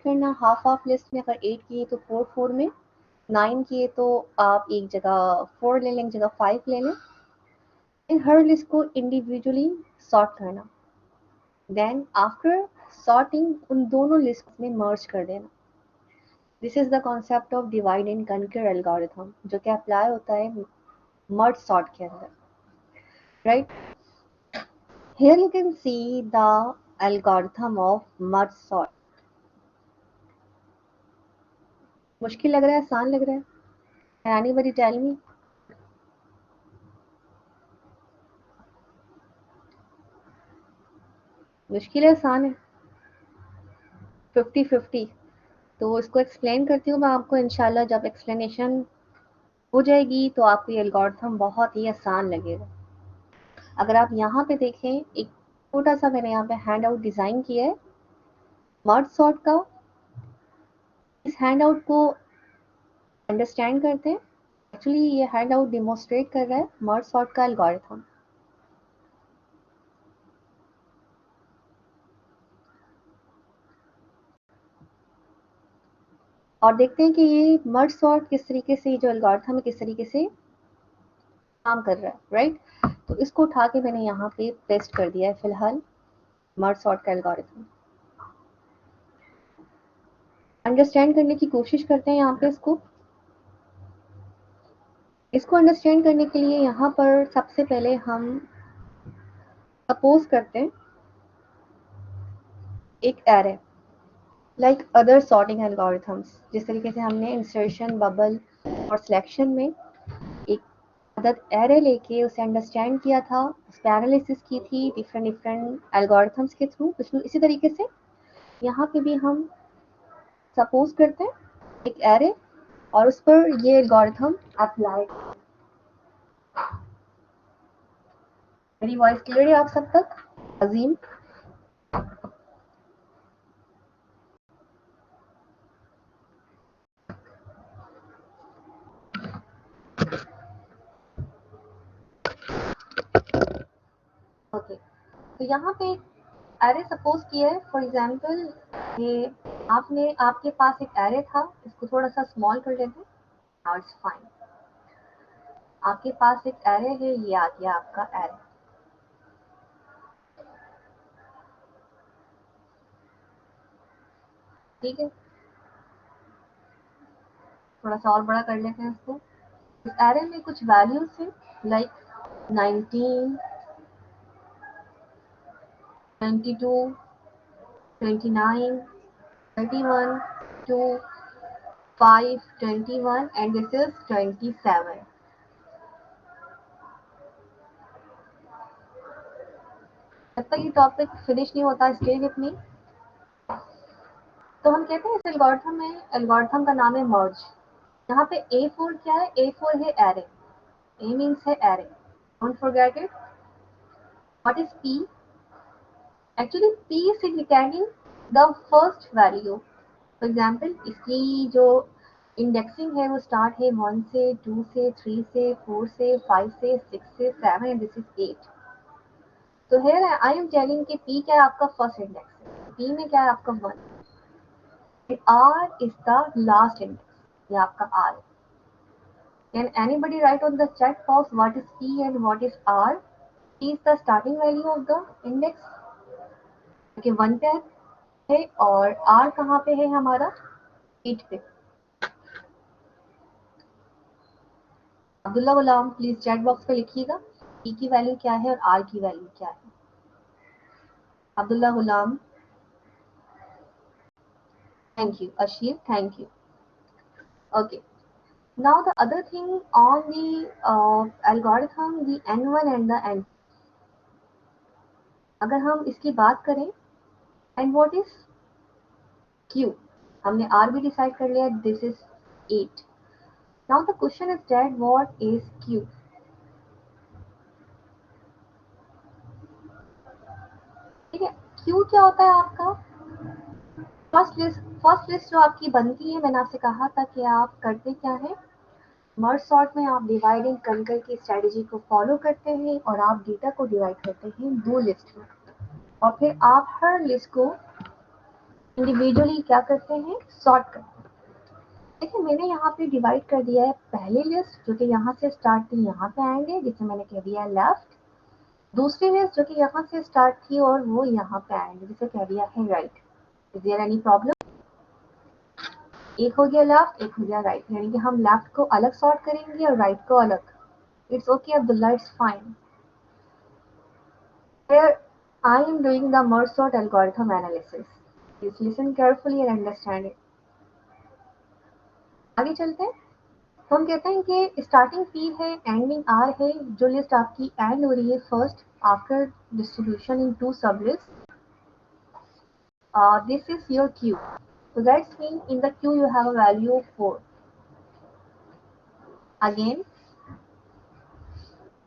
करना half half list में, अगर 8 किए तो 4 4 में, 9 किए तो आप एक जगह 4 ले लें, एक जगह 5 ले लें। इन हर लिस्ट को इंडिविजुअली सॉर्ट करना, देन आफ्टर सॉर्टिंग उन दोनों लिस्ट में मर्ज कर देना। This is the concept of divide and conquer algorithm, जो कि अप्लाई होता है मर्ज सॉर्ट के अंदर, right? Here you can see the algorithm of merge sort. मुश्किल लग रहा है, आसान लग रहा है? Can anybody tell me? मुश्किल है, आसान है? 50-50। तो इसको एक्सप्लेन करती हूँ मैं आपको, इंशाल्लाह जब एक्सप्लेनेशन हो जाएगी तो आपको ये एल्गोरिथम बहुत ही आसान लगेगा। अगर आप यहाँ पे देखें, एक छोटा सा मैंने यहाँ पे हैंड आउट डिजाइन किया है मर्ज सॉर्ट का। इस हैंड आउट को अंडरस्टैंड करते हैं। एक्चुअली ये हैंड आउट डिमोन्स्ट्रेट कर रहा है मर्ज सॉर्ट का एल्गोरिथम। और देखते हैं कि ये मर्ज सॉर्ट किस तरीके से, जो एल्गोरिथम है किस तरीके से काम कर रहा है, राइट? तो इसको उठा के मैंने यहाँ पे पेस्ट कर दिया है फिलहाल, मर्ज सॉर्ट का एल्गोरिथम। अंडरस्टैंड करने की कोशिश करते हैं यहाँ पे इसको अंडरस्टैंड करने के लिए यहाँ पर सबसे पहले हम सपोज करते हैं एक array, like other sorting algorithms, जिस तरीके से हमने इंसर्शन, बबल और सिलेक्शन में एक अदद एरे लेके उसे अंडरस्टैंड किया था, उस पे एनालिसिस की थी डिफरेंट डिफरेंट एल्गोरिथम्स के थ्रू। इसी तरीके से यहाँ पे भी हम सपोज करते हैं एक एरे और उस पर ये एल्गोरिथम अप्लाई। मेरी वॉइस क्लियर है आप सब तक? अजीम, ओके। तो यहाँ पे एरे सपोज किया है, फॉर एग्जांपल ये आपके पास एक एरे था, इसको थोड़ा सा स्मॉल कर लेते हैं। Now it's fine. आपके पास एक एरे है, ये आ गया आपका एरे, ठीक है। थोड़ा सा और बड़ा कर लेते हैं इसको। इस एरे में कुछ वैल्यूज थे, लाइक 19, 92, 29, 31, 2, 5, 21 and this is 27। जब तक ये टॉपिक फिनिश नहीं होता, स्टे विथ मी। तो हम कहते हैं इस एल्गोरिथम में, एल्गोरिथम का नाम है मर्ज। यहाँ पे A4 क्या है? A4 है एरे। A मीन्स है array, don't forget it. What is P? Actually P is indicating the first value। For example इसकी जो इंडेक्सिंग है वो स्टार्ट है 1 से, 2 से, 3 से, 4 से, 5 से, 6 से, 7 एंड दिस इज 8। तो हियर आई एम टेलिंग कि P क्या है? आपका फर्स्ट इंडेक्स है। P में क्या है? आपका 1। R is the last index, ये आपका R है। Can anybody write on the chat box what is P and what is R? P is the starting value of the index, okay, 1 पे है, और R कहाँ पे है हमारा? 8 पे। अब्दुल्ला गुलाम प्लीज चैट बॉक्स पे लिखिएगा P की वैल्यू क्या है और R की वैल्यू क्या है। अब्दुल्ला गुलाम, thank you. Ashir, thank you. Okay, now the other thing on the algorithm, the N1 and the N, अगर हम इसकी बात करें, and what is Q? हमने R भी डिसाइड कर लिया, this is 8। Now the question is that what is Q? ठीक है, Q क्या होता है आपका? फर्स्ट लिस्ट जो आपकी बनती है, मैंने आपसे कहा था कि आप करते क्या है, मर्ज सॉर्ट में आप डिवाइड एंड कंकर की स्ट्रेटेजी को फॉलो करते हैं और आप डेटा को डिवाइड करते हैं 2 लिस्ट में, और फिर आप हर लिस्ट को इंडिविजुअली क्या करते हैं, सॉर्ट करते हैं। देखिए मैंने यहाँ पे डिवाइड कर दिया है पहली लिस्ट जो कि यहाँ से स्टार्ट थी यहाँ पे आएंगे, जिसे मैंने कह दिया है लेफ्ट। दूसरी लिस्ट जो कि यहाँ से स्टार्ट थी और वो यहाँ पे आएंगे, जिसे कह दिया है right. Is there any problem? एक हो गया लेफ्ट, एक हो गया राइट, यानी कि हम लेफ्ट को अलग सॉर्ट करेंगे और राइट को अलग। It's okay Abdullah, it's fine. Here I am doing the merge sort algorithm analysis. Please listen carefully and understand it. आगे चलते हैं। तो हम कहते हैं कि स्टार्टिंग पी है, एंडिंग आर है। जो लिस्ट आपकी एंड हो रही है first after distribution into sub list, this is your queue. So that's mean in the queue you have a value of 4. Again,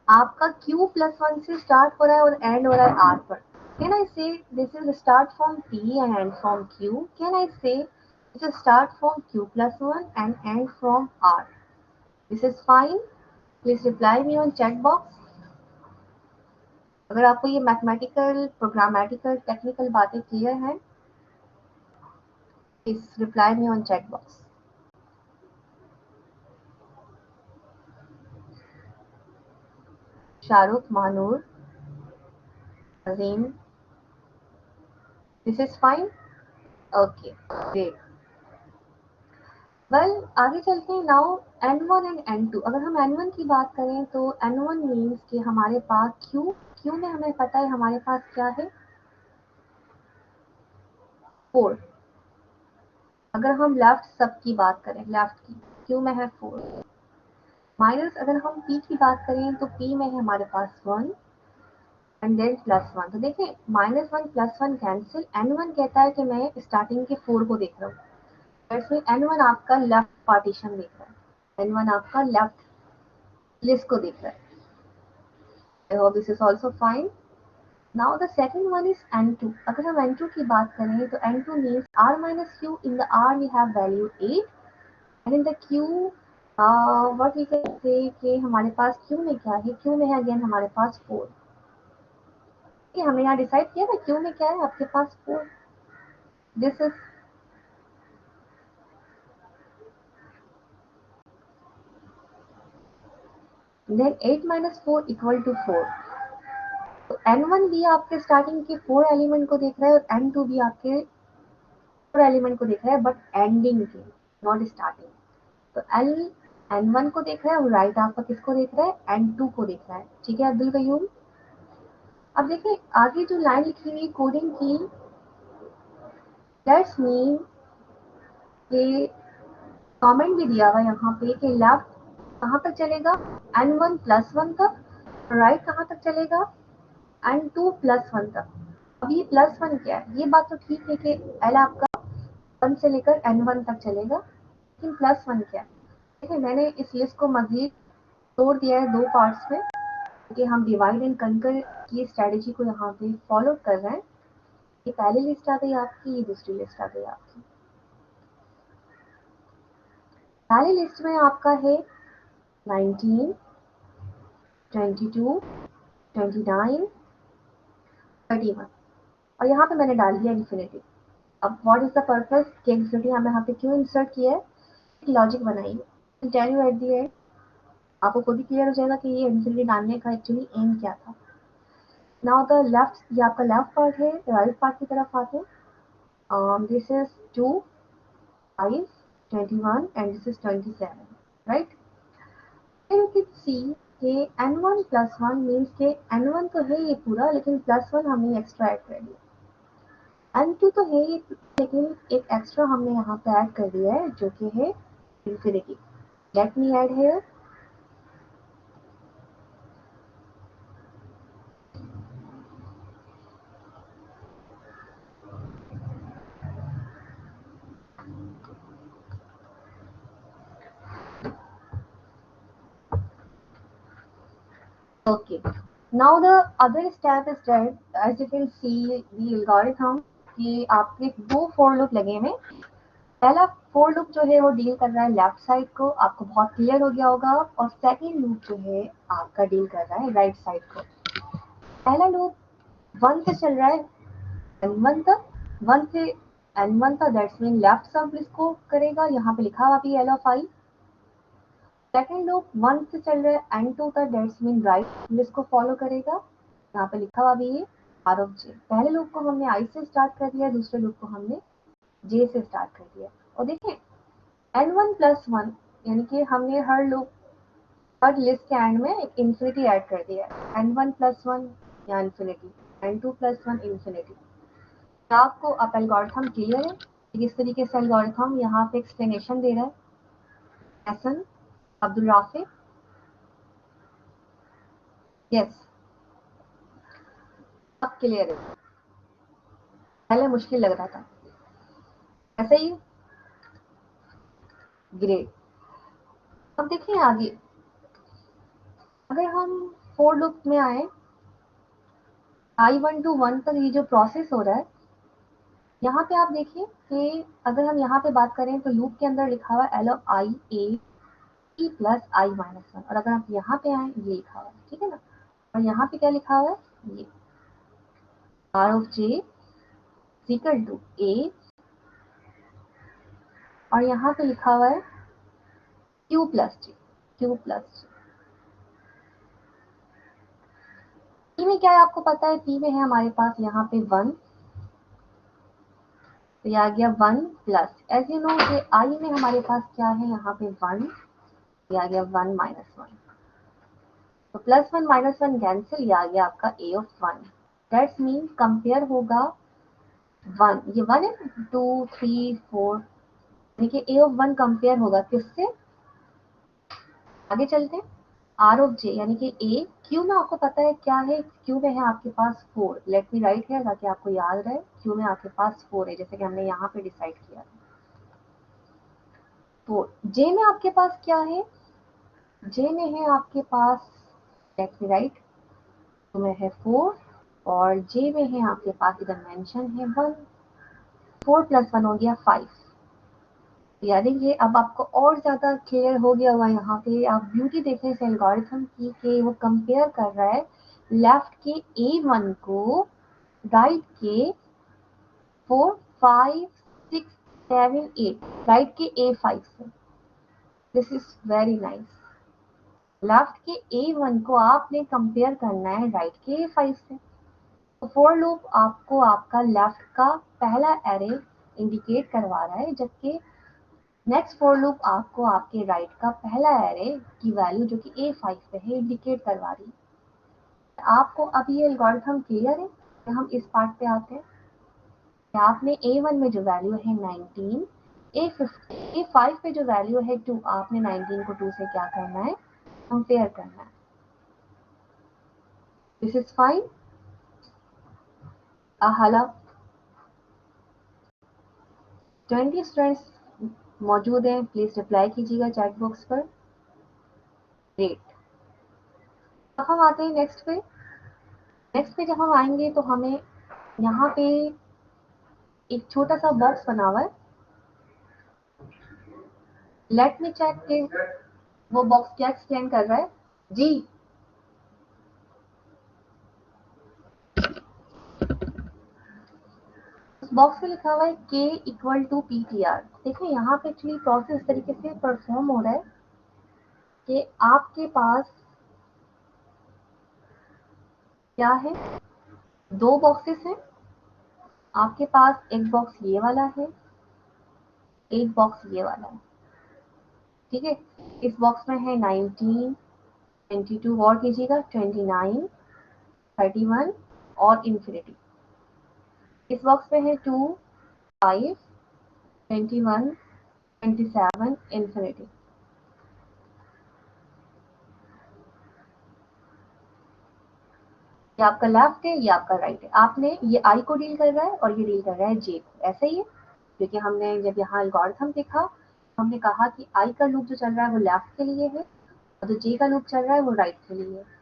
आपका Q plus 1 से start हो रहा है और एंड हो रहा है R पर. Can I say this is start from P and end from Q? Can I say this is start from Q plus 1 and end from R? This is fine. Please reply me on chat box. अगर आपको ये mathematical, programmatical, technical बातें clear हैं, please reply me on chat box. Shahrukh, Mahnoor, Azeem, this is fine. Okay, great. Well आगे चलते हैं. Now N1 and N2. अगर हम N1 की बात करें तो N1 मीन्स कि हमारे पास Q में हमें पता है हमारे पास क्या है, 4. अगर हम लेफ्ट सब की बात करें, लेफ्ट की Q में है 4. माइनस अगर हम P की बात करें तो P में है हमारे पास 1 एंड देन प्लस 1. तो देखिए -1 +1 कैंसिल. N1 कहता है कि मैं स्टार्टिंग के 4 को देख रहा हूँ. दैट्स मीन N1 आपका लेफ्ट पार्टीशन देख रहा है, N1 आपका लेफ्ट लिस्ट को देख रहा है. I hope this is also fine. Now the second one is N2. अगर हम N2 की बात करें तो N2 means R minus Q. In the R we have value 8 and in the Q what we can say कि हमारे पास Q में क्या है, Q में है अगेन हमारे पास 4. कि हमने यहाँ डिसाइड किया ना Q में क्या है आपके पास 4. This is then 8 minus 4 equal to 4. तो N1 भी आपके स्टार्टिंग के 4 एलिमेंट को देख रहा है और N2 भी आपके 4 एलिमेंट को देख रहा है, बट एंडिंग के, नॉट स्टार्टिंग. तो N1 को देख रहा है और राइट आपका किसको देख रहा है, N2 को देख रहा है. ठीक है अब्दुल कयूम. अब देखिए आगे जो लाइन लिखी हुई कोडिंग की, दैट्स मीन कि कमेंट भी दिया हुआ यहाँ पे कि लेफ्ट कहाँ तक चलेगा, N1 + 1 तक. राइट कहाँ तक चलेगा, N2 + 1 तक. अब ये +1 क्या है, ये बात तो ठीक है कि L आपका 1 से लेकर N1 तक चलेगा, लेकिन +1 क्या है. देखिए मैंने इस लिस्ट को मजीद तोड़ दिया है 2 पार्ट्स में, क्योंकि हम डिवाइड एंड कंकर की स्ट्रेटेजी को यहाँ पे फॉलो कर रहे हैं. ये पहली लिस्ट आ गई आपकी, ये दूसरी लिस्ट आ गई आपकी. पहली लिस्ट में आपका है 19, 22, 29, 31 और यहाँ पे मैंने डाल दिया इन्फिनिटी. अब व्हाट इज द पर्पस कि इन्फिनिटी हमें यहाँ पे क्यों इंसर्ट किया है, लॉजिक बनाइए. Tell you at the end, आपको खुद ही क्लियर हो जाएगा कि ये इन्फिनिटी डालने का एक्चुअली एम क्या था. नाउ द लेफ्ट, ये आपका लेफ्ट पार्ट है. राइट पार्ट की तरफ आते हैं. This is 2, 5, 21 and this is 27, right? Then you can see कि N1 + 1 means कि N1 तो है ये पूरा, लेकिन +1 हमने एक्स्ट्रा ऐड कर दिया. N2 तो है ये, लेकिन एक एक्स्ट्रा हमने यहाँ पे ऐड कर दिया है जो कि है infinity. Let me add here. Okay. Now the other step is that as you can see the algorithm कि आपके 2 for loop लगे हुए. पहला for loop जो है वो डील कर रहा है लेफ्ट साइड को, आपको बहुत क्लियर हो गया होगा. और सेकेंड लूप जो है आपका डील कर रहा है राइट साइड को. पहला लूप 1 से चल रहा है N1 तक, 1 से N1 था, दैट्स मीन लेफ्ट सब लिस्ट को करेगा, यहाँ पे लिखा हुआ भी L of I। Second loop 1 से चल रहा है, N2 था, दैट्स मीन राइट लिस्ट को फॉलो करेगा, यहाँ पे लिखा हुआ भी ये R ऑफ J। पहले लूप को हमने I से स्टार्ट कर दिया, दूसरे लूप को हमने J से स्टार्ट कर दिया। और देखिए N1 प्लस 1 यानी कि हमने हर लिस्ट के एंड में एक इन्फिनिटी ऐड कर दिया है। N1 प्लस 1 या इन्फिनिटी, N2 प्लस 1 इन्फिनिटी। क्या आपको अब एल्गोरिथम क्लियर है? किस तरीके से एल्गोरिथम यहाँ पे एक्सप्लेनेशन दे रहा है हसन अब्दुल राफिक? यस, अब क्लियर है। पहले मुश्किल लग रहा था, ऐसा ही। ग्रेट। अब देखिए आगे, अगर हम फोर लूप में आए, I1 to 1 तक ये जो प्रोसेस हो रहा है, यहाँ पे आप देखिए कि अगर हम यहाँ पे बात करें तो लूप के अंदर लिखा हुआ L of I A E plus I minus 1, और अगर आप यहाँ पे आए ये लिखा हुआ है, ठीक है ना। और यहाँ पे क्या लिखा हुआ है, ये R of J equal to A, और यहाँ पे लिखा हुआ है Q plus J, Q plus J। P में क्या है आपको पता है, P में है हमारे पास यहाँ पे 1, तो ये आ गया 1 प्लस, एज यू नो कि I में हमारे पास क्या है यहाँ पे 1, ये आ गया 1 माइनस 1, तो प्लस 1 माइनस 1 कैंसिल, ये आ गया आपका A of 1। That's mean compare होगा 1, ये 1 है, 2 3 4, देखिए A ऑफ 1 कंपेयर होगा किससे, आगे चलते हैं, R ऑफ J यानी कि A। Q में आपको पता है क्या है, Q में है आपके पास 4, लेट मी राइट है ताकि आपको याद रहे, Q में आपके पास 4 है, जैसे कि हमने यहाँ पे डिसाइड किया था 4। J में आपके पास क्या है, J में है आपके पास, लेट मी राइट, Q में है 4 और J में है आपके पास, इधर मेंशन है 1, 4 प्लस 1 हो गया 5। यानी ये अब आपको और ज्यादा क्लियर हो गया होगा, यहाँ पे आप ब्यूटी देखें इस एल्गोरिथम की कि वो कंपेयर कर रहा है लेफ्ट के A1 को राइट के 4 5 6 7 8, राइट के A5 से। This is very nice. Left के A1 को आपने कंपेयर करना है राइट के A5 से। तो फॉर लूप आपको आपका लेफ्ट का पहला एरे इंडिकेट करवा रहा है, जबकि नेक्स्ट फॉर लूप आपको आपके राइट का पहला एरे की वैल्यू जो कि A5 पे है इंडिकेट करवा रही है। आपको अब ये एल्गोरिथम क्लियर है? हम इस पार्ट पे आते हैं कि आपने A1 में जो वैल्यू है 19, A5 पे जो वैल्यू है 2, आपने 19 को 2 से क्या करना है, कंपेयर करना है। This is fine. हाला 20 स्टूडेंट्स मौजूद हैं, प्लीज रिप्लाई कीजिएगा चैट बॉक्स पर। ग्रेट। अब हम आते हैं नेक्स्ट पे। नेक्स्ट पे जब हम आएंगे तो हमें यहाँ पे एक छोटा सा बॉक्स बना हुआ है, लेट मी चेक के वो बॉक्स क्या एक्सप्लेन कर रहा है जी। उस बॉक्स में लिखा हुआ है K इक्वल टू PTR। देखिए यहाँ पे एक्चुअली प्रोसेस इस तरीके से परफॉर्म हो रहा है कि आपके पास क्या है, दो बॉक्सेस हैं आपके पास, एक बॉक्स ये वाला है, एक बॉक्स ये वाला है, ठीक है। इस बॉक्स में है 19 22, और कीजिएगा 29 31 और इन्फिनिटी। इस बॉक्स में है 2 5 21 27 इन्फिनिटी। ये आपका लेफ्ट है, ये आपका राइट है। आपने ये आई को डील कर रहा है और ये डील कर रहा है जे को, ऐसा ही है। क्योंकि हमने जब यहाँ एल्गोरिथम देखा, हमने कहा कि आई का लूप जो चल रहा है वो लेफ्ट के लिए है, और जो जे का लूप चल रहा है वो राइट के लिए है।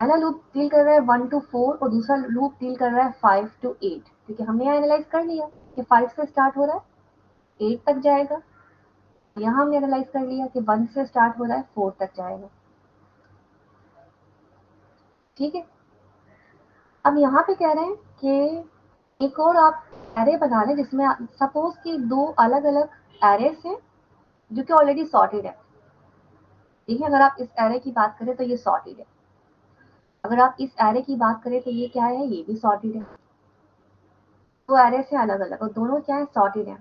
पहला लूप डील कर रहा है 1 to 4 और दूसरा लूप डील कर रहा है 5 to 8, क्योंकि हमने यहाँ एनालाइज कर लिया कि 5 से स्टार्ट हो रहा है 8 तक जाएगा। यहाँ हमने एनालाइज कर लिया कि 1 से स्टार्ट हो रहा है 4 तक जाएगा, ठीक है। अब यहाँ पे कह रहे हैं कि एक और आप एरे बना लें जिसमें सपोज कि दो अलग अलग एरेस हैं जो कि ऑलरेडी सॉर्टेड है। ठीक है, अगर आप इस एरे की बात करें तो ये सॉर्टेड है, अगर आप इस एरे की बात करें तो ये क्या है, ये भी सॉर्टेड है। दो एरेस है अलग अलग और दोनों क्या है, सॉर्टेड है।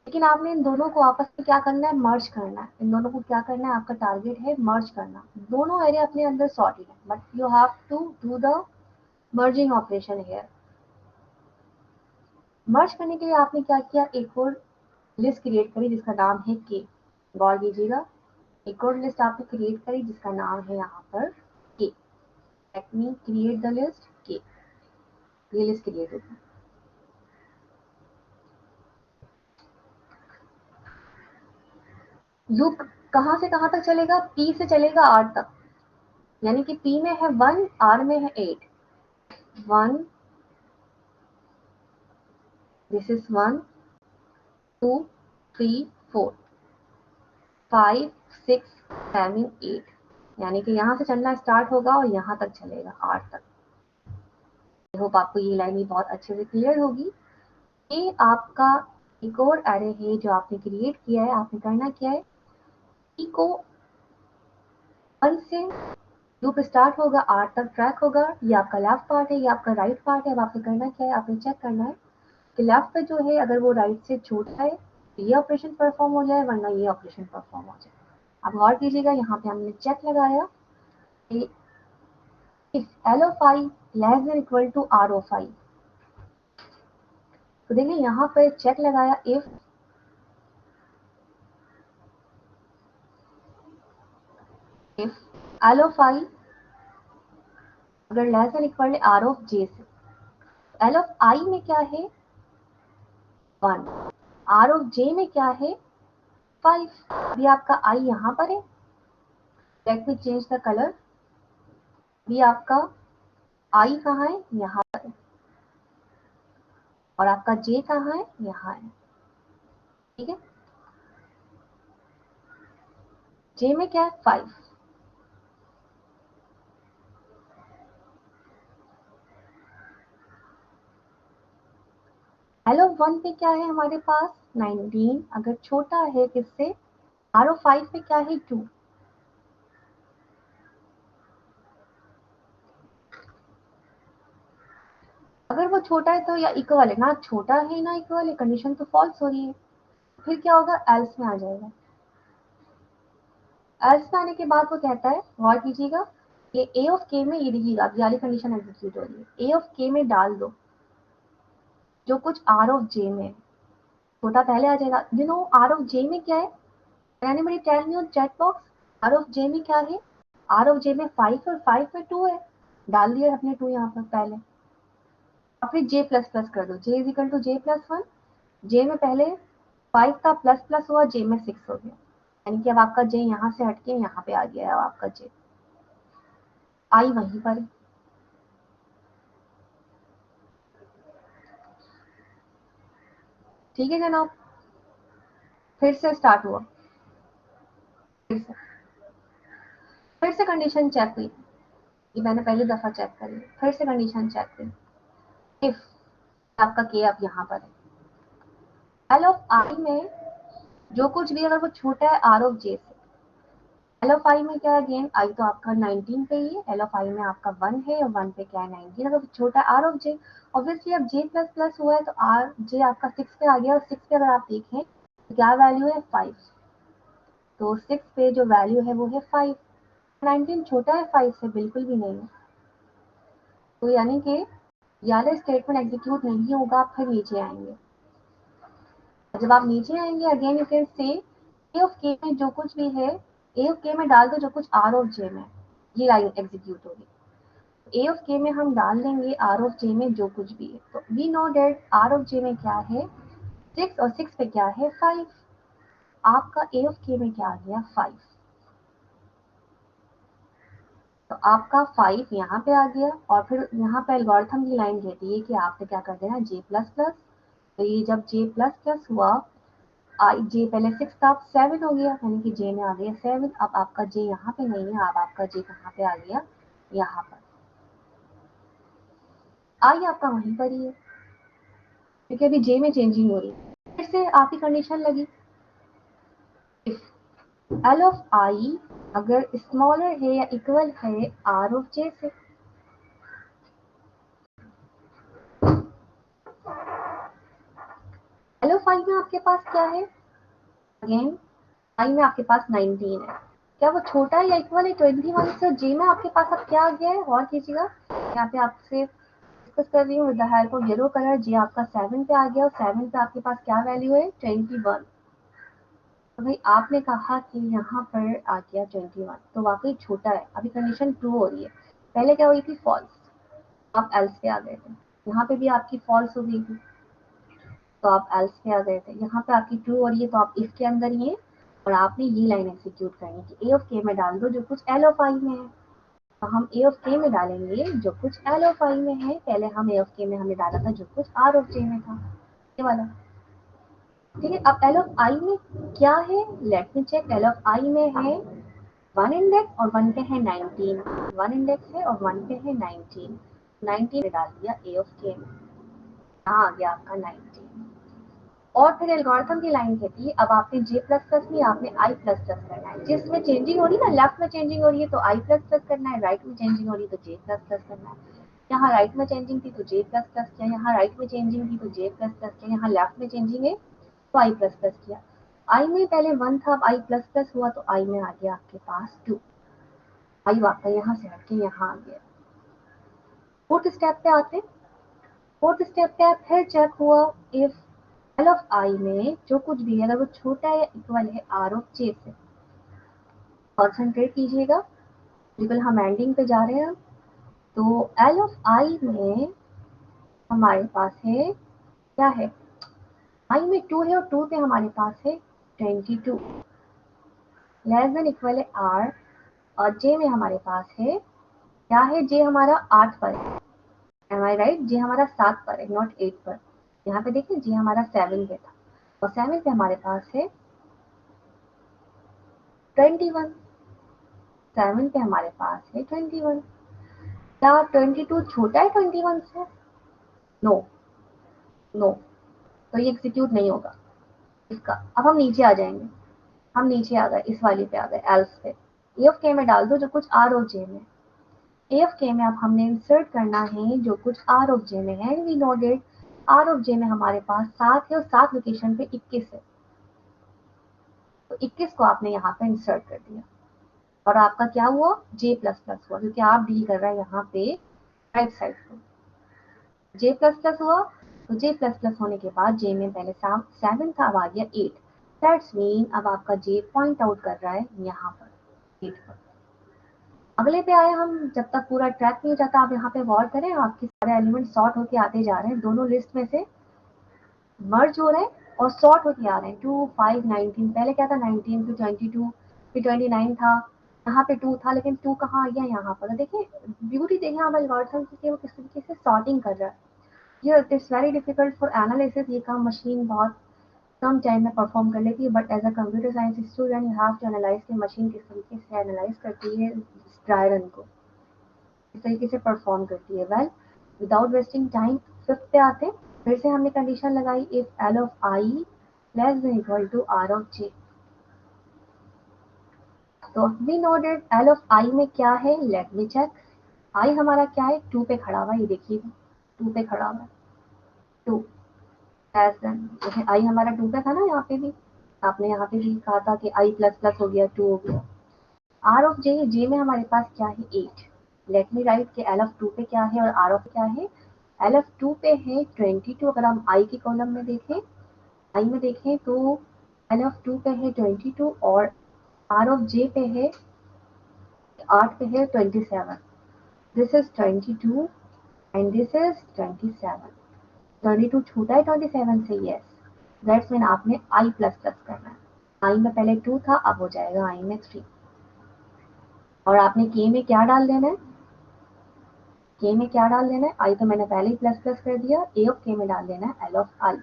लेकिन आपने इन दोनों को आपस में क्या करना है, मर्ज करना है। इन दोनों को क्या करना है, आपका टारगेट है मर्ज करना। दोनों एरे अपने अंदर सॉर्टेड है but you have to do the merging operation here. Merge करने के लिए आपने क्या किया, एक और लिस्ट क्रिएट करी जिसका नाम है के। गौर कीजिएगा, एक और लिस्ट आपने क्रिएट करी जिसका नाम है यहाँ पर के। Let me create the list के। ये लिस्ट क्रिएट होगी। लूप कहाँ से कहाँ तक चलेगा, पी से चलेगा आर तक। यानी कि पी में है 1, आर में है 8। 1, दिस इज 1, 2, 3, 4, 5, 6, 7, 8। यानी कि यहाँ से चलना स्टार्ट होगा और यहाँ तक चलेगा, आर तक। आई होप आपको ये लाइन भी बहुत अच्छे से क्लियर होगी। ये आपका एक और एरे है जो आपने क्रिएट किया है। आपने करना क्या है, ई को 1 से लूप स्टार्ट होगा, आर तक ट्रैक होगा। ये आपका लेफ्ट पार्ट है, ये आपका राइट पार्ट है। अब आपने करना क्या है, आपने चेक करना है कि लेफ्ट पे जो है अगर वो राइट से छोटा है तो ये ऑपरेशन परफॉर्म हो जाए, वरना ये ऑपरेशन परफॉर्म हो जाए। अब गौर कीजिएगा, यहाँ पे हमने चेक लगाया कि if L of I less than equal to R of I. तो देखिए यहाँ पर चेक लगाया, इफ एल ऑफ आई अगर less than equal R of J से, एल ऑफ आई में क्या है 1, आर ऑफ जे में क्या है 5। अभी आपका आई यहाँ पर है, let me change the colour. भी आपका आई कहाँ है, यहाँ पर है, और आपका जे कहाँ है, यहाँ है। ठीक है, जे में क्या है 5। एल ऑफ 1 पे क्या है हमारे पास 19, अगर छोटा है किससे, आर ऑफ 5 पे क्या है 2। अगर वो छोटा है तो या इक्वल है ना, छोटा है ना इक्वल है, कंडीशन तो फॉल्स हो रही है। फिर क्या होगा, एल्स में आ जाएगा। एल्स में आने के बाद वो कहता है, गौर कीजिएगा, ये ए ऑफ के में, ये देखिएगा अब ये वाली कंडीशन एग्जीक्यूट हो रही है। ए ऑफ के में डाल दो जो कुछ आर ऑफ जे में है। छोटा पहले आ जाएगा। You know R of J में क्या है, anybody tell me on chat box, R of J में क्या है। आर ऑफ जे में 5 और 5 में 2 है। डाल दिया अपने 2 यहाँ पर पहले। और फिर जे प्लस प्लस कर दो, J is equal to J plus 1। J में पहले 5 का प्लस प्लस हुआ, जे में 6 हो गया। यानी कि अब आपका जे यहाँ से हटके यहाँ पे आ गया है। अब आपका जे आई वहीं पर है। ठीक है जनाब, फिर से स्टार्ट हुआ। फिर से कंडीशन चेक हुई। ये मैंने पहली दफा चेक करी, फिर से कंडीशन चेक हुई। इफ आपका के अब यहाँ पर है, एल ऑफ आई में जो कुछ भी अगर वो छोटा है आर ऑफ जे से। एल ऑफ आई में क्या है, अगेन आई तो आपका 19 पे ही है, एल ऑफ आई में आपका 1 है और 1 पे क्या है 19। अगर छोटा है आर ऑफ जे, ऑब्वियसली अब जे प्लस प्लस हुआ है तो आर जे आपका 6 पे आ गया, और 6 पे अगर आप देखें तो क्या वैल्यू है 5। तो 6 पे जो वैल्यू है वो है 5। 19 छोटा है 5 से, बिल्कुल भी नहीं है। तो यानी कि ये वाला स्टेटमेंट एग्जीक्यूट नहीं होगा, आप फिर नीचे आएंगे। जब आप नीचे आएंगे again you can say A of K में जो कुछ भी है, ए ऑफ के में डाल दो जो कुछ आर ऑफ जे में, ये लाइन एग्जीक्यूट होगी। ए ऑफ के में हम डाल देंगे आर ऑफ जे में जो कुछ भी है। तो we know that R of J में क्या है 6 और 6 पे क्या है 5। आपका ए ऑफ के में क्या आ गया 5। तो आपका 5 यहाँ पे आ गया, और फिर यहाँ पे एल्गोरिथम की लाइन कहती है कि आपने क्या कर देना जे प्लस प्लस। तो ये जब जे प्लस प्लस हुआ, आई जे पहले 6 था, अब 7 हो गया, यानी कि जे में आ गया 7। अब आपका जे यहाँ पे नहीं है, अब आपका जे कहाँ पे आ गया, यहाँ पर। आई आपका वहीं पर ही है क्योंकि अभी जे में चेंजिंग हो रही है। फिर से आपकी कंडीशन लगी, इफ एल ऑफ आई अगर स्मॉलर है या इक्वल है आर ऑफ जे से। एल ऑफ आई में आपके पास क्या है, अगेन आई में आपके पास 19 है, क्या वो छोटा है या इक्वल है 21 से। जे में आपके पास अब क्या आ गया है, गौर कीजिएगा, यहाँ पे आपसे डिस्कस कर रही हूँ with the help of yellow colour. J आपका 7 पे आ गया और 7 पे आपके पास क्या वैल्यू है 21। तो भाई आपने कहा कि यहाँ पर आ गया 21 तो वाकई छोटा है, अभी कंडीशन ट्रू हो रही है। पहले क्या हुई थी, फॉल्स, आप एल्स पे आ गए थे, यहाँ पे भी आपकी फॉल्स हो गई थी तो आप एल्स पे आ गए थे, यहाँ पे आपकी ट्रू हो रही है तो आप इफ के अंदर ही है और आपने ये लाइन एग्जीक्यूट करनी कि ए ऑफ के में डाल दो जो कुछ एल ऑफ आई में है। तो हम ए ऑफ के में डालेंगे जो कुछ एल ऑफ आई में है, पहले हम ए ऑफ के में हमने डाला था जो कुछ आर ऑफ जे में था, ये वाला। ठीक है, अब एल ऑफ आई में क्या है, let me check. L of I में है 1 इंडेक्स और 1 पे है 19, 1 इंडेक्स है और 1 पे है 19, 19 डाल दिया ए ऑफ के में, यहाँ आ गया आपका 19। और फिर एल्गोरिथम की लाइन कहती है अब आपने जे प्लस प्लस नहीं, आपने आई प्लस प्लस करना है। जिसमें चेंजिंग हो रही है ना, लेफ्ट में चेंजिंग हो रही है तो आई प्लस प्लस करना है, राइट में चेंजिंग हो रही है तो जे प्लस प्लस करना है। यहाँ राइट में चेंजिंग थी तो जे प्लस प्लस किया, यहाँ राइट में चेंजिंग थी तो जे प्लस प्लस किया, यहाँ लेफ्ट में चेंजिंग है तो आई प्लस प्लस किया। आई में पहले 1 था, अब आई प्लस प्लस हुआ तो आई में आ गया आपके पास 2। आई वापस यहाँ से हट के यहाँ आ गया। फोर्थ स्टेप पे आते हैं। फोर्थ स्टेप पे फिर चेक हुआ इफ एल ऑफ आई में जो कुछ भी है अगर वो छोटा या इक्वल है आर ऑफ जे से। कॉन्सेंट्रेट कीजिएगा, बिल्कुल हम एंडिंग पे जा रहे हैं। तो एल ऑफ आई में हमारे पास है क्या है, आई में 2 है और 2 पे हमारे पास है 22, लेस देन इक्वल है आर। और जे में हमारे पास है क्या है, जे हमारा 8 पर है, एम आई राइट, जे हमारा 7 पर है नॉट 8 पर। यहाँ पे देखिए जे हमारा 7 पे था और 7 पे हमारे पास है 21, 7 पे हमारे पास है 21। क्या 22 छोटा है 21 से, नो, नो, तो ये एग्जीक्यूट नहीं होगा इसका। अब हम नीचे आ जाएंगे, हम नीचे आ गए, इस वाली पे आ गए, एल्स पे। ए ऑफ के में डाल दो जो कुछ आर ऑफ जे में। ए ऑफ के में अब हमने इंसर्ट करना है जो कुछ आर ऑफ जे में है। We know that R of J में हमारे पास 7 है और 7 लोकेशन पे 21 है, तो 21 को आपने यहाँ पे इंसर्ट कर दिया और आपका क्या हुआ, जे प्लस प्लस हुआ, क्योंकि आप डील कर रहे हैं यहाँ पे राइट साइड को। जे प्लस प्लस हुआ तो जे प्लस प्लस होने के बाद जे में पहले 7 था, अब आ गया 8। दैट्स मीन अब आपका जे पॉइंट आउट कर रहा है यहाँ पर 8 पर। अगले पे आए हम, जब तक पूरा ट्रैक नहीं जाता आप यहाँ पे गौर करें, आपके सारे एलिमेंट सॉर्ट होके आते जा रहे हैं, दोनों लिस्ट में से मर्ज हो रहे हैं और सॉर्ट होके आ रहे हैं। 2 5 19, पहले क्या था 19 फिर 22 फिर 29 था, यहाँ पे 2 था लेकिन 2 कहाँ आ गया यहाँ पर। देखिए ब्यूटी देखिए आप एल्गोरिथम की वो किस तरीके से सॉर्टिंग कर रहा है। ये it is very difficult for analysis, ये काम मशीन बहुत कम टाइम में परफॉर्म कर लेती है, but as a computer science student you have to analyse कि मशीन किस तरीके से एनालाइज करती है ड्राई रन को, किस तरीके से परफॉर्म करती है। Well without wasting time fifth पे आते हैं। फिर से हमने कंडीशन लगाई if L of I less than equal to R of J. तो we know that L of I में क्या है, लेट मी चेक। आई हमारा क्या है 2 पे खड़ा हुआ है, ये देखिएगा 2 पे खड़ा हुआ है 2, लेस देन आई हमारा 2 पे था ना, यहाँ पे भी आपने यहाँ पे भी कहा था कि आई प्लस प्लस हो गया 2 हो गया। आर ऑफ जे, जे में हमारे पास क्या है 8। लेट मी राइट कि एल ऑफ 2 पे क्या है और आर ऑफ क्या है। एल ऑफ 2 पे है 22, अगर हम आई की कॉलम में देखें, आई में देखें तो एल ऑफ 2 पे है 22 और आर ऑफ जे पे है 8 पे है 27। This is 22 and this is 27। 22 छोटा है 27 से, यस, दैट्स मीन आपने आई प्लस प्लस करना है। आई में पहले 2 था, अब हो जाएगा आई में 3। और आपने के में क्या डाल देना है, के में क्या डाल देना है, आई तो मैंने पहले ही प्लस प्लस कर दिया, ए ऑफ के में डाल देना है एल ऑफ आई।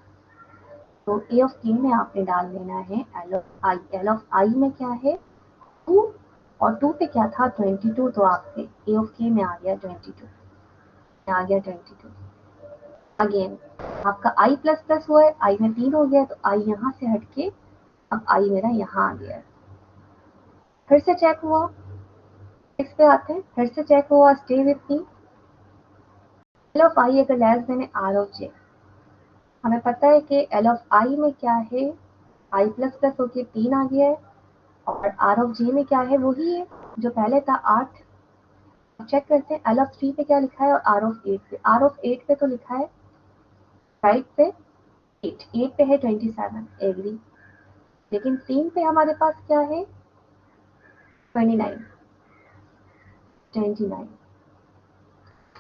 तो ए ऑफ के में आपने डाल देना है L of I. L of I में क्या है 2 और 2 पे क्या था 22, तो आपके ए ऑफ के में आ गया 22, आ गया 22। अगेन आपका i प्लस प्लस हुआ है, i में 3 हो गया है, तो i यहाँ से हटके अब i मेरा यहाँ आ गया है। फिर से चेक हुआ, इस पे आते हैं, फिर से चेक हुआ, stay with me. L of I अगर less than R of J, हमें पता है कि एल ऑफ आई में क्या है, आई प्लस प्लस होके 3 आ गया है, और आर ऑफ जे में क्या है, वही है जो पहले था 8। चेक करते हैं एल ऑफ 3 पे क्या लिखा है और आर ऑफ 8 पे। आर ऑफ 8 पे तो लिखा है राइट पे 8, 8 पे है 27, एग्री। लेकिन 3 पे हमारे पास क्या है 29, 29।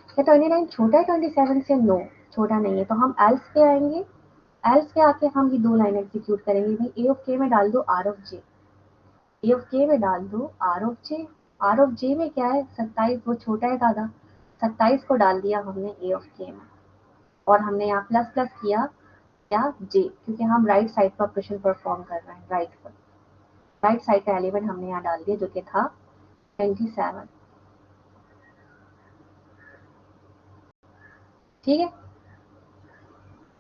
क्या 29 छोटा है 27 से? नो, छोटा नहीं है। तो हम एल्स पे आएंगे, एल्स पे आके हम ये 2 लाइन एग्जीक्यूट करेंगे। भाई ए ऑफ के में डाल दो R of J, A of K में डाल दो R of J. R of J में क्या है 27, वो छोटा है दादा, 27 को डाल दिया हमने ए ऑफ के में, और हमने यहाँ प्लस प्लस किया क्या जे, क्योंकि हम राइट साइड पर ऑपरेशन परफॉर्म कर रहे हैं, राइट पर, राइट साइड का एलिमेंट हमने यहाँ डाल दिया जो कि था 27। ठीक है,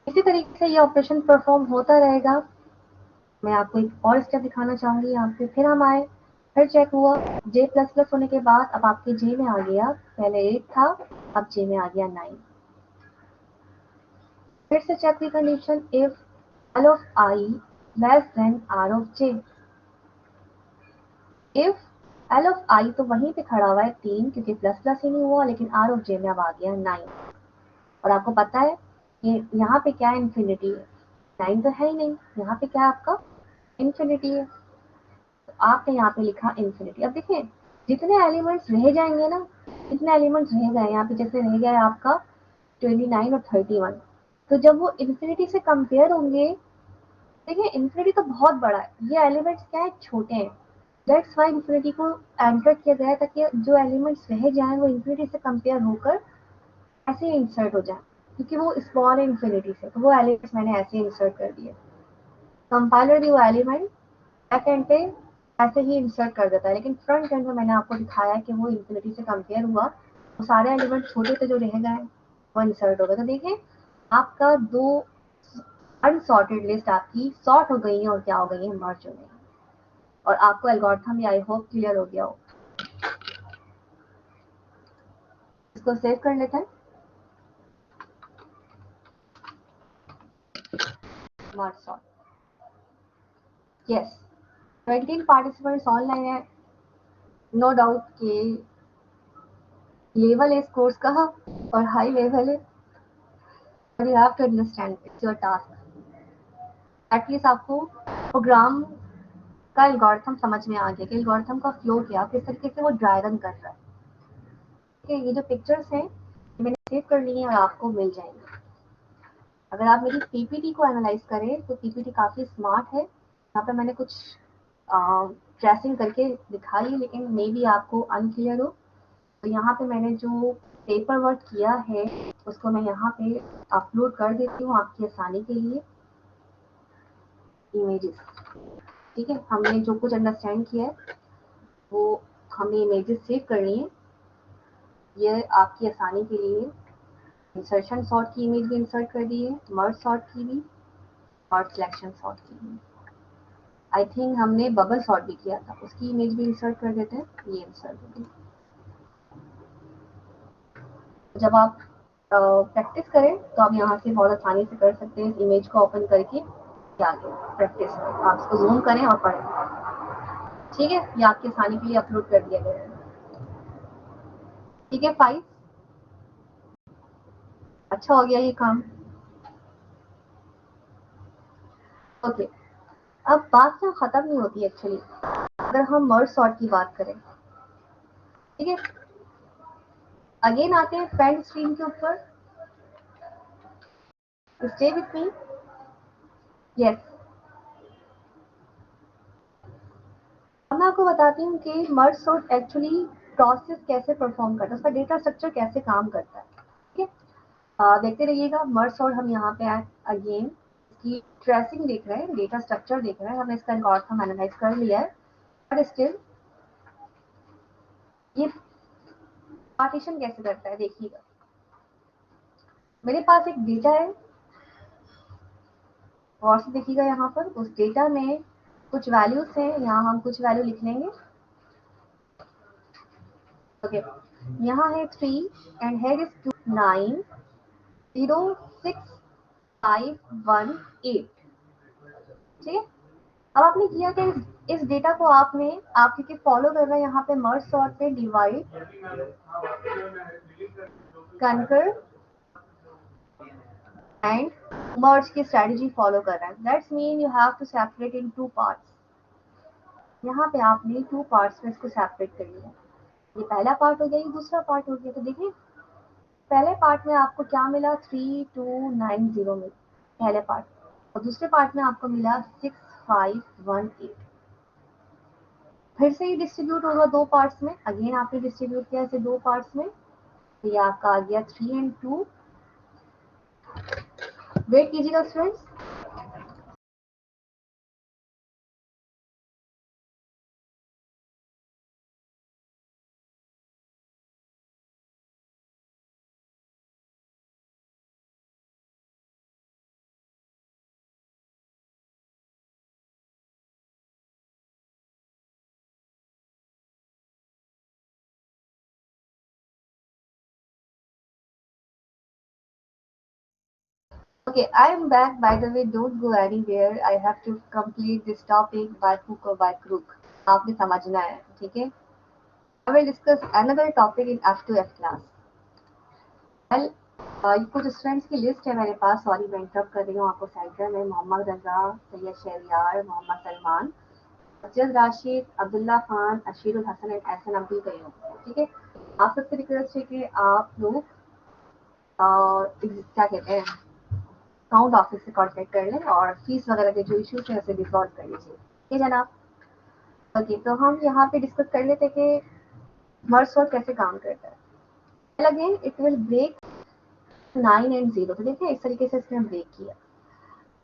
इसी तरीके से ये ऑपरेशन परफॉर्म होता रहेगा। मैं आपको एक और स्टेप दिखाना चाहूंगी यहाँ पे। फिर हम आए, फिर चेक हुआ, जे प्लस प्लस होने के बाद अब आपके जे में आ गया, पहले 8 था, अब जे में आ गया 9। फिर से चेक की condition, if L of I less than R of J. If L of I तो वहीं पे खड़ा हुआ है 3, क्योंकि प्लस प्लस ही नहीं हुआ, लेकिन आर ऑफ जे में अब आ गया 9। और आपको पता है ये यहाँ पे क्या है, इन्फिनिटी है, 9 तो है ही नहीं, यहाँ पे क्या है आपका इन्फिनिटी है, तो आपने यहाँ पे लिखा इन्फिनिटी। अब देखिए जितने एलिमेंट्स रह जाएंगे ना, जितने एलिमेंट्स रह गए यहाँ पे, जैसे रह गया है आपका 29 और 31, तो जब वो इन्फिनिटी से कंपेयर होंगे, देखिए इन्फिनिटी तो बहुत बड़ा है, ये एलिमेंट्स क्या है छोटे हैं, दैट्स वाई इन्फिनिटी को एंटर किया गया है, ताकि जो एलिमेंट्स रह जाएं वो इन्फिनिटी से कंपेयर होकर ऐसे इंसर्ट हो जाए, क्योंकि वो स्मॉल है इन्फिनिटी से, तो वो एलिमेंट्स मैंने ऐसे इंसर्ट कर दिए। कंपाइलर भी वो एलिमेंट बैक एंड पे ऐसे ही इंसर्ट कर देता है, लेकिन फ्रंट एंड में मैंने आपको दिखाया कि वो इन्फिनिटी से कंपेयर हुआ, वो सारे एलिमेंट छोटे थे जो रह गए वो इंसर्ट हो गए। तो देखिए आपका दो अनसॉर्टेड लिस्ट आपकी सॉर्ट हो गई है, और क्या हो गई है, मर्ज हो गई है। और आपको एल्गोरिथम भी आई होप क्लियर हो गया हो। इसको सेव कर लेते हैं, merge sort. Yes, 20 participants online है, नो डाउट कि लेवल है इस कोर्स का और हाई लेवल है, और you have to understand it's your task. At least आपको प्रोग्राम का एल्गोरिथम समझ में आ गया कि एल्गोरिथम का फ्लो क्या, किस तरीके से वो ड्राई रन कर रहा है। ठीक है, ये जो पिक्चर्स हैं ये मैंने सेव कर ली है और आपको मिल जाएंगे। अगर आप मेरी पीपीटी को एनालाइज करें तो पीपीटी काफ़ी स्मार्ट है, यहाँ पे मैंने कुछ ट्रेसिंग करके दिखाई, लेकिन मे बी आपको अनक्लियर हो, तो यहाँ पे मैंने जो पेपर वर्क किया है उसको मैं यहाँ पे अपलोड कर देती हूँ आपकी आसानी के लिए, इमेजेस। ठीक है, हमने जो कुछ अंडरस्टैंड किया है वो हमने इमेजेस सेव करनी है, ये आपकी आसानी के लिए। इंसर्शन सॉर्ट की इमेज भी इंसर्ट कर दी है, मर्ज सॉर्ट की भी, और सिलेक्शन सॉर्ट की भी। आई थिंक हमने बबल सॉर्ट भी किया था, उसकी इमेज भी इंसर्ट कर देते हैं, ये इंसर्ट होगी। जब आप प्रैक्टिस करें तो आप यहाँ से बहुत आसानी से कर सकते हैं, इस इमेज को ओपन करके आगे प्रैक्टिस करें, आप इसको जूम करें और पढ़ें। ठीक है, ये आपकी आसानी के लिए अपलोड कर दिया गया है। ठीक है, 5, अच्छा हो गया ये काम। ओके, अब बात यहाँ खत्म नहीं होती एक्चुअली, अगर हम मर्ज सॉर्ट की बात करें। ठीक है, अगेन आते हैं फ्रंट स्क्रीन के ऊपर, स्टे विथ मी। यस, अब मैं आपको बताती हूँ कि मर्ज सॉर्ट एक्चुअली प्रोसेस कैसे परफॉर्म करता है, उसका डेटा स्ट्रक्चर कैसे काम करता है। ठीक है, देखते रहिएगा। मर्ज सॉर्ट हम यहाँ पे अगेन इसकी ट्रेसिंग देख रहे हैं, डेटा स्ट्रक्चर देख रहे हैं, हमने इसका एल्गोरिथम एनालाइज कर लिया है, बट स्टिल ये पार्टीशन कैसे करता है देखिएगा। मेरे पास एक डेटा है, और से देखिएगा यहाँ पर उस डेटा में कुछ वैल्यूज हैं, यहाँ हम कुछ वैल्यू लिख लेंगे। ओके, यहाँ है 3 एंड हेयर इज 2 9 0 6 5 1 8। ठीक है, अब आपने किया कि इस डेटा को आपने, आप क्योंकि फॉलो कर रहे हैं यहाँ पे मर्ज सॉर्ट पे डिवाइड कंकर एंड मर्ज की स्ट्रेटजी फॉलो कर रहे हैं। That's mean you have to separate in two parts. यहाँ पे आपने टू पार्ट्स में इसको सेपरेट कर लिया। ये पहला पार्ट हो गया, ये दूसरा पार्ट हो गया। तो देखिए पहले पार्ट में आपको क्या मिला, 3290 मिला पहले पार्ट, और दूसरे पार्ट में आपको मिला 6518। फिर से ये डिस्ट्रीब्यूट होगा दो पार्ट्स में, अगेन आपने डिस्ट्रीब्यूट किया इसे दो पार्ट्स में, तो ये आपका आ गया 3 and 2। वेट कीजिएगा students. Okay, I am back. By the way, don't go anywhere. I have to complete this topic by hook or by crook. आपने समझना है, ठीक है? I will discuss another topic in F2F class. Well, कुछ students की list है मेरे पास, sorry मैं इंटरप्ट कर रही हूँ आपको साइड में। मोहम्मद रजा, सैयद शहरियार, मोहम्मद सलमान, अजद राशिद, अब्दुल्ला खान, अशीरुल हसन एंड एहसन अब्दुल कयूम। ठीक है, आप सबसे रिक्वेस्ट है कि आप लोग क्या कहते हैं, अकाउंट ऑफिस से कॉन्टेक्ट कर लें और फीस वगैरह के जो इश्यूज हैं उसे रिजॉल्व कर लीजिए। ठीक है जनाब। ओके, तो हम यहाँ पे डिस्कस कर लेते हैं कि मर्ज सॉर्ट कैसे काम करता है। Again it will break 9 and 0। तो देखिए इस तरीके से इसने ब्रेक किया।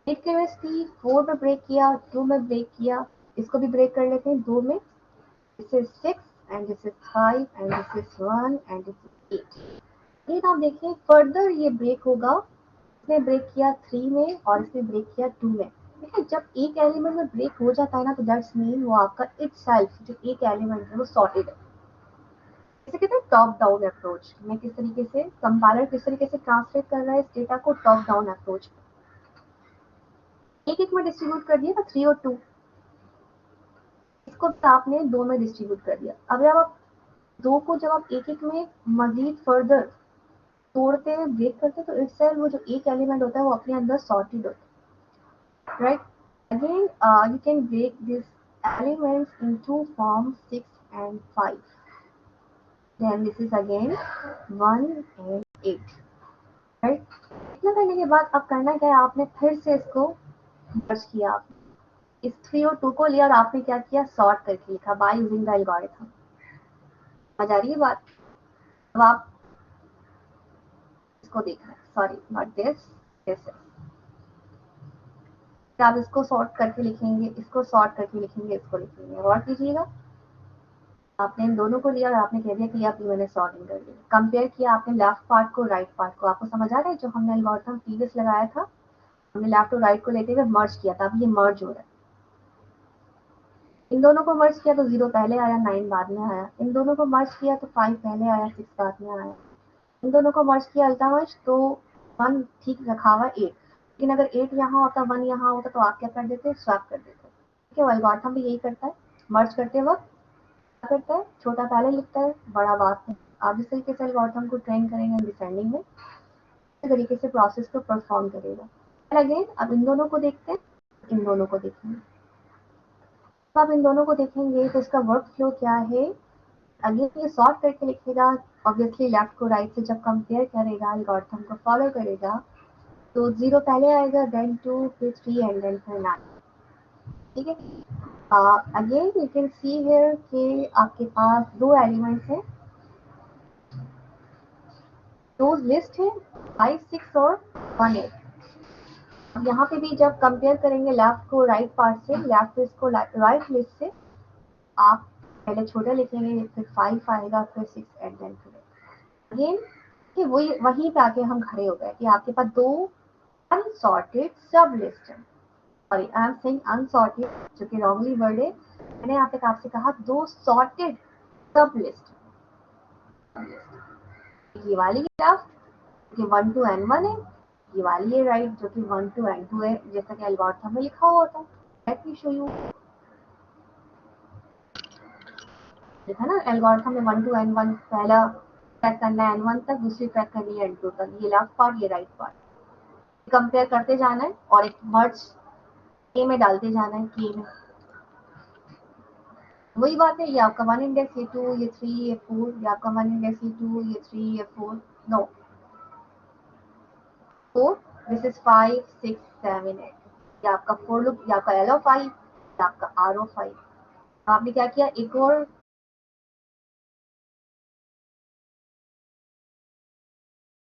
8 के वजह थी, 4 में ब्रेक किया, 2 में ब्रेक किया, इसको भी ब्रेक कर लेते हैं 2 में। This is 6 and this is 5 and this is 1 and this is 8। लेकिन आप देखिए फर्दर ये ब्रेक होगा, इसने ब्रेक किया 3 में और इसने ब्रेक किया 2 में। देखिए जब एक एलिमेंट में ब्रेक हो जाता है ना, तो दैट्स मीन वो आपका इटसेल्फ जो एक एलिमेंट है वो सॉर्टेड है। इसे कहते हैं टॉप डाउन अप्रोच में। किस तरीके से कंपाइलर किस तरीके से ट्रांसलेट कर रहा है इस डेटा को, टॉप डाउन अप्रोच। एक एक में डिस्ट्रीब्यूट कर दिया था 3 और 2, इसको आपने 2 में डिस्ट्रीब्यूट कर दिया। अब जब आप 2 को जब आप एक एक में मजीद फर्दर तोड़ते हैं, ब्रेक करते हैं, तो इटसेल्फ वो जो एक एलिमेंट होता है वो अपने अंदर सॉर्टेड होता है, right? Again, you can break these elements into form 6 and 5. Then this is again 1 and 8. Right? इतना करने के बाद अब करना क्या है, आपने फिर से इसको मर्ज किया। इस 3 और 2 को लिया और आपने क्या किया, सॉर्ट करके लिखा बाय यूजिंग द एल्गोरिथम। समझ आ रही है बात? अब आप इसको देखना है, सॉरी नॉट दिस, दिस। आप इसको सॉर्ट करके लिखेंगे, इसको सॉर्ट करके लिखेंगे, इसको लिखेंगे, और कीजिएगा। आपने इन दोनों को लिया और आपने कह दिया कि आप मैंने सॉर्टिंग कर लिया। कंपेयर किया आपने लेफ्ट पार्ट को राइट पार्ट को। आपको समझ आ रहा है जो हमने एल्गोरिथम प्रीवियस लगाया था, हमने लेफ्ट और राइट को लेते हुए मर्ज किया था, अब ये मर्ज हो रहा है। इन दोनों को मर्ज किया तो 0 पहले आया, 9 बाद में आया। इन दोनों को मर्ज किया तो 5 पहले आया, 6 बाद में आया। इन दोनों को मर्ज किया अल्टा मर्ज तो 1 ठीक रखा हुआ 8। लेकिन अगर 8 यहाँ होता, 1 यहाँ होता, तो आप क्या कर देते, स्वैप कर देते। ठीक है, एल्गोरिथम भी यही करता है, मर्ज करते वक्त करता है, छोटा पहले लिखता है, बड़ा बाद में। आप जिस तरीके से एल्गोरिथम को ट्रेन करेंगे डिसेंडिंग में, इस तरीके से प्रोसेस को परफॉर्म करेगा। अगेन अब इन दोनों को देखते हैं, इन दोनों को देखेंगे। तो आप इन दोनों को देखेंगे तो इसका वर्क फ्लो क्या है। अगेन ये सॉर्ट करके लिखेगा, ऑब्वियसली लेफ्ट को राइट से जब कंपेयर करेगा, एल्गोरिथम को फॉलो करेगा, तो 0 पहले आएगा, देन 2, फिर 3 एंड देन फिर 9। ठीक है, again you can see here कि आपके पास दो एलिमेंट्स हैं, दो लिस्ट है 5 6 और 1 8। अब यहाँ पे भी जब कंपेयर करेंगे लेफ्ट को राइट पार्ट से, लेफ्ट लिस्ट को राइट लिस्ट से, आप पहले छोटा लिखेंगे, फिर 5 आएगा, फिर 6 एंड देन फिर अगेन कि वही वहीं पे आके हम खड़े हो गए कि आपके पास दो अनसॉर्टेड सब लिस्ट है। Sorry, I am saying unsorted, जो कि रॉन्गली वर्ड है। मैंने यहाँ पे आपसे कहा दो सॉर्टेड सब लिस्ट। ये वाली ग्राफ जो कि 1 to n1 है, ये वाली है राइट जो कि 1 to n2 है, जैसा कि एल्गोरिथम में लिखा हुआ होता है। Let me show you. देखा ना, एल्गोरिथम में 1 to n1 पहला ट्रैक करना है n1 तक, दूसरी ट्रैक करनी है n2 तक। ये लेफ्ट पार्ट, ये राइट पार्ट, कंपेयर करते जाना है और एक मर्ज के में डालते जाना है, के में। वही बात है, ये आपका 1 इंडेक्स, ये 2, ये 3, ये 4, ये आपका 1 इंडेक्स, ये 2, ये 3, ये 4, नो 4, दिस इज 5, 6, 7, 8। ये आपका फोर लूप, ये आपका एल ऑफ 5, ये आपका आर ऑफ 5। आपने क्या किया, एक और